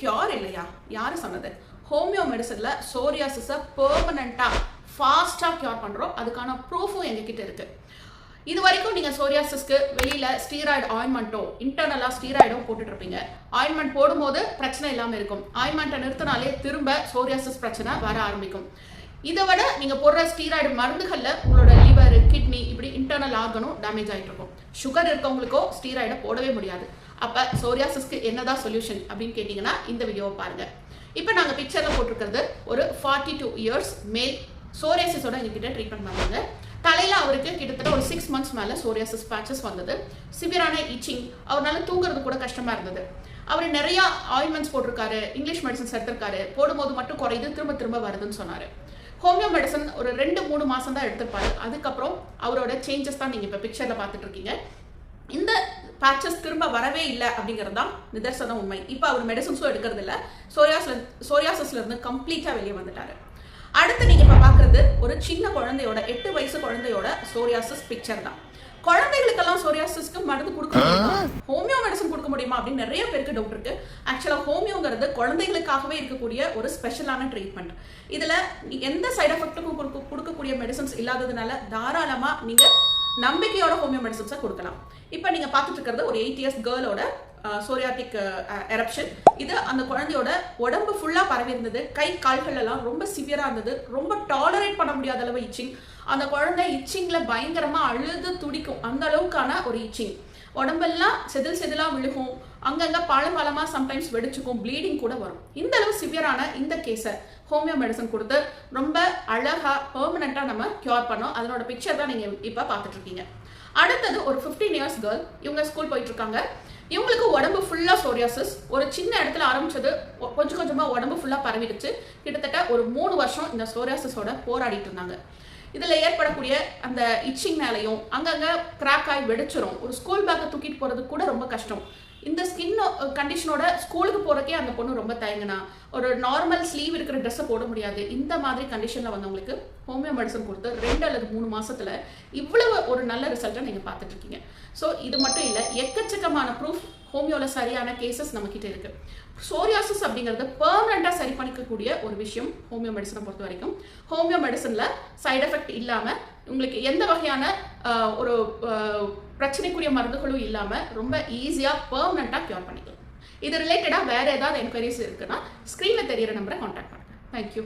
Cure இல்லையா? யாரு சொன்னது? ஹோமியோ மெடிசன்ல சோரியாசிஸை பெர்மனண்டா ஃபாஸ்டா கியூர் பண்றோம். அதுக்கான ப்ரூஃபும் எங்ககிட்ட இருக்கு. இது வரைக்கும் நீங்க சோரியாசிஸ்க்கு வெளியில ஸ்டீராய்டு ஆயின்மெண்ட்டோ இன்டர்னலா ஸ்டீராய்டோ போட்டுட்டு இருப்பீங்க. ஆயின்மெண்ட் போடும்போது பிரச்சனை இல்லாம இருக்கும். ஆயின்மெண்ட்டை நிறுத்தினாலே திரும்ப சோரியாசிஸ் பிரச்சனை வர ஆரம்பிக்கும். இதை விட நீங்க போடுற ஸ்டீராய்டு மருந்துகள்ல உங்களோட லிவர், கிட்னி இப்படி இன்டர்னல் ஆர்கனும் டேமேஜ் ஆகிட்டு இருக்கும். சுகர் இருக்கவங்களுக்கோ ஸ்டீராய்டை போடவே முடியாது. அப்ப சோரியாசிஸ்க்கு என்னதான் சொல்யூஷன் அப்படின்னு கேட்டீங்கன்னா இந்த வீடியோவை பாருங்க. இப்போ நாங்கள் பிக்சரில் போட்டிருக்கிறது ஒரு 42 இயர்ஸ் மேல் சோரியாசிஸோட எங்ககிட்ட ட்ரீட்மெண்ட் பண்ணாங்க. தலையில் அவருக்கு கிட்டத்தட்ட ஒரு 6 மந்த்ஸ் மேலே சோரியாசிஸ் பேச்சஸ் வந்தது. சிவியரான இச்சிங், அவரால் தூங்குறது கூட கஷ்டமாக இருந்தது. அவர் நிறையா ஆயின்மெண்ட்ஸ் போட்டிருக்காரு, இங்கிலீஷ் மெடிசன்ஸ் எடுத்திருக்காரு, போடும்போது மட்டும் குறையுது, திரும்ப திரும்ப வருதுன்னு சொன்னார். ஹோமியோ மெடிசன் ஒரு 2-3 மாதம் தான் எடுத்திருப்பாரு. அதுக்கப்புறம் அவரோட சேஞ்சஸ் தான் நீங்கள் இப்போ பிக்சரில் பார்த்துட்டு இருக்கீங்க. இந்த பேச்சஸ் திரும்ப வரவே இல்லை அப்படிங்கிறது தான் நிதர்சன உண்மை. இப்போ அவர் மெடிசன்ஸும் எடுக்கிறது இல்லை, சோரியாசிஸ்ல இருந்து கம்ப்ளீட்டாக வெளியே வந்துட்டாரு. அடுத்து நீங்கள் இப்போ பார்க்குறது ஒரு சின்ன குழந்தையோட 8 வயசு குழந்தையோட சோரியாசிஸ் பிக்சர் தான். குழந்தைகளுக்கெல்லாம் சோரியாசிஸ்க்கு மருந்து கொடுக்க முடியுமா, ஹோமியோ மெடிசன் கொடுக்க முடியுமா அப்படின்னு நிறைய பேருக்கு டவுட் இருக்கு. ஆக்சுவலாக ஹோமியோங்கிறது குழந்தைகளுக்காகவே இருக்கக்கூடிய ஒரு ஸ்பெஷலான ட்ரீட்மெண்ட். இதில் எந்த சைட் எஃபெக்ட்டுக்கும் கொடுக்கக்கூடிய மெடிசன்ஸ் இல்லாததுனால தாராளமாக நீங்கள் நம்பிக்கையோட ஹோமியோ மெடிசன்ஸை கொடுக்கலாம். இப்போ நீங்கள் பார்த்துட்டு இருக்கிறது ஒரு 8 இயர்ஸ் கேர்ளோட சோரியாட்டிக் எரப்ஷன். இது அந்த குழந்தையோட உடம்பு ஃபுல்லாக பரவி இருந்தது. கை கால்கள் எல்லாம் ரொம்ப சிவியராக இருந்தது. ரொம்ப டாலரேட் பண்ண முடியாத அளவு இச்சிங். அந்த குழந்தை இச்சிங்கில் பயங்கரமாக அழுது துடிக்கும். அந்த அளவுக்கான ஒரு இச்சிங். உடம்பெல்லாம் செதிலாக விழுகும். அங்கங்கே பாலமாக சம்டைம்ஸ் வெடிச்சுக்கும். ப்ளீடிங் கூட வரும். இந்த அளவு சிவியரான இந்த கேஸை ஹோமியோ மெடிசன் கொடுத்து ரொம்ப அழகாக பெர்மனண்ட்டாக நம்ம கியூர் பண்ணோம். அதனோட பிக்சர் தான் நீங்கள் இப்போ பார்த்துட்டு இருக்கீங்க. அடுத்தது ஒரு 15 இயர்ஸ் கேர்ள். இவங்க ஸ்கூல் போயிட்டு இருக்காங்க. இவங்களுக்கு உடம்பு ஃபுல்லாக சோரியாசிஸ். ஒரு சின்ன இடத்துல ஆரம்பிச்சது கொஞ்சம் கொஞ்சமாக உடம்பு ஃபுல்லாக பரவிடுச்சு. கிட்டத்தட்ட ஒரு 3 வருஷம் இந்த சோரியாசிஸோட போராடிட்டு இருந்தாங்க. இதில் ஏற்படக்கூடிய அந்த இச்சிங்னாலையும் அங்கங்கே கிராக் ஆகி வெடிச்சிரும். ஒரு ஸ்கூல் பேக்கை தூக்கிட்டு போகிறது கூட ரொம்ப கஷ்டம். இந்த ஸ்கின் கண்டிஷனோட ஸ்கூலுக்கு போகிறக்கே அந்த பொண்ணு ரொம்ப தயங்கினா. ஒரு நார்மல் ஸ்லீவ் இருக்கிற ட்ரெஸ்ஸை போட முடியாது. இந்த மாதிரி கண்டிஷனில் வந்தவங்களுக்கு ஹோமியோ மெடிசன் கொடுத்து 2 அல்லது 3 மாதத்தில் இவ்வளவு ஒரு நல்ல ரிசல்ட்டை நீங்கள் பார்த்துட்டு இருக்கீங்க. ஸோ இது மட்டும் இல்லை, எக்கச்சக்கமான ப்ரூஃப் ஹோமியோவில் சரியான கேசஸ் நம்மக்கிட்ட இருக்குது. சோரியாசிஸ் அப்படிங்கிறது பெர்மனண்ட்டாக சரி பண்ணிக்கக்கூடிய ஒரு விஷயம் ஹோமியோ மெடிசனை பொறுத்த வரைக்கும். ஹோமியோ மெடிசனில் சைட் எஃபெக்ட் இல்லாமல் உங்களுக்கு எந்த வகையான ஒரு பிரச்சனைக்குரிய மருந்துகளும் இல்லாமல் ரொம்ப ஈஸியாக பெர்மனண்ட்டாக கியூர் பண்ணிக்கலாம். இது ரிலேட்டடாக வேறு ஏதாவது என்கொயரிஸ் இருக்குன்னா ஸ்க்ரீனில் தெரியிற நம்பரை கான்டாக்ட் பண்ணுங்கள். தேங்க்யூ.